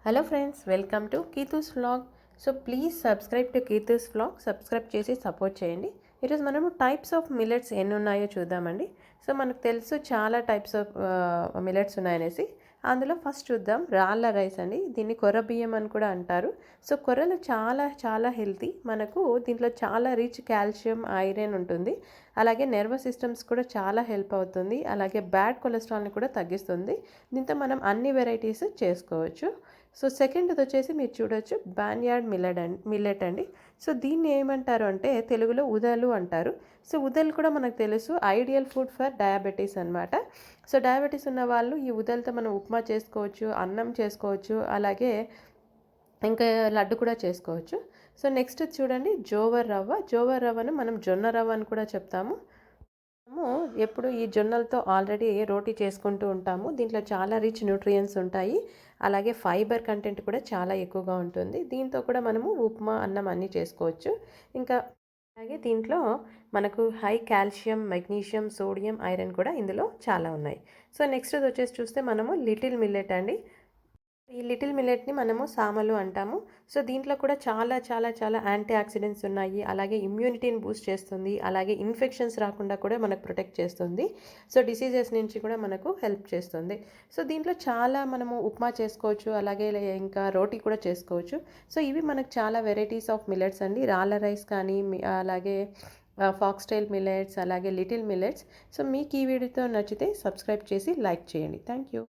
Hello friends, welcome to Keethu's vlog. So please subscribe to Keethu's vlog. Subscribe చేసి support చేయండి. ఈరోజు మనము టైప్స్ ఆఫ్ మిల్లెట్స్ ఎన్ని ఉన్నాయో చూద్దామండి. సో మనకు తెలుసు చాలా టైప్స్ ఆఫ్ మిల్లెట్స్ ఉన్నాయనేసి. అందులో ఫస్ట్ చూద్దాం రాళ్ళ రైస్ అండి. దీన్ని కొర్ర బియ్యం అని కూడా అంటారు. సో కొర్రలు చాలా చాలా హెల్తీ. మనకు దీంట్లో చాలా రిచ్ కాల్షియం, ఐరన్ ఉంటుంది. అలాగే నర్వస్ సిస్టమ్స్ కూడా చాలా హెల్ప్ అవుతుంది. అలాగే బ్యాడ్ కొలెస్ట్రాల్ని కూడా తగ్గిస్తుంది. దీంతో మనం అన్ని వెరైటీస్ చేసుకోవచ్చు. సో సెకండ్ది వచ్చేసి మీరు చూడొచ్చు బ్యాన్యార్డ్ మిల్లెట్ అండి. సో దీన్ని ఏమంటారు అంటే తెలుగులో ఉదలు అంటారు. సో ఉదలు కూడా మనకు తెలుసు ఐడియల్ ఫుడ్ ఫర్ డయాబెటీస్ అనమాట. సో డయాబెటీస్ ఉన్న వాళ్ళు ఈ ఉదలతో మనం ఉప్మా చేసుకోవచ్చు, అన్నం చేసుకోవచ్చు, అలాగే ఇంకా లడ్డు కూడా చేసుకోవచ్చు. సో నెక్స్ట్ చూడండి జోవర్ రవ్వను మనం జొన్న రవ్వ అని కూడా చెప్తాము. మనము ఎప్పుడు ఈ జొన్నలతో ఆల్రెడీ రోటీ చేసుకుంటూ ఉంటాము. దీంట్లో చాలా రిచ్ న్యూట్రియన్స్ ఉంటాయి. అలాగే ఫైబర్ కంటెంట్ కూడా చాలా ఎక్కువగా ఉంటుంది. దీంతో కూడా మనము ఉప్మా, అన్నం అన్నీ చేసుకోవచ్చు. ఇంకా అలాగే దీంట్లో మనకు high calcium, magnesium, sodium, iron కూడా ఇందులో చాలా ఉన్నాయి. సో నెక్స్ట్ వచ్చేసి చూస్తే మనము లిటిల్ మిల్లెట్ అండి. ఈ లిటిల్ మిల్లెట్ని మనము సామలు అంటాము. సో దీంట్లో కూడా చాలా చాలా చాలా యాంటీ ఆక్సిడెంట్స్ ఉన్నాయి. అలాగే ఇమ్యూనిటీని బూస్ట్ చేస్తుంది. అలాగే ఇన్ఫెక్షన్స్ రాకుండా కూడా మనకు ప్రొటెక్ట్ చేస్తుంది. సో డిసీజెస్ నుంచి కూడా మనకు హెల్ప్ చేస్తుంది. సో దీంట్లో చాలా మనము ఉప్మా చేసుకోవచ్చు, అలాగే ఇంకా రోటీ కూడా చేసుకోవచ్చు. సో ఇవి మనకు చాలా వెరైటీస్ ఆఫ్ మిల్లెట్స్ అండి. రాళ్ళ రైస్ కానీ అలాగే ఫాక్స్టైల్ మిల్లెట్స్, అలాగే లిటిల్ మిల్లెట్స్. సో మీకు ఈ వీడియోతో నచ్చితే సబ్స్క్రైబ్ చేసి లైక్ చేయండి. Thank you.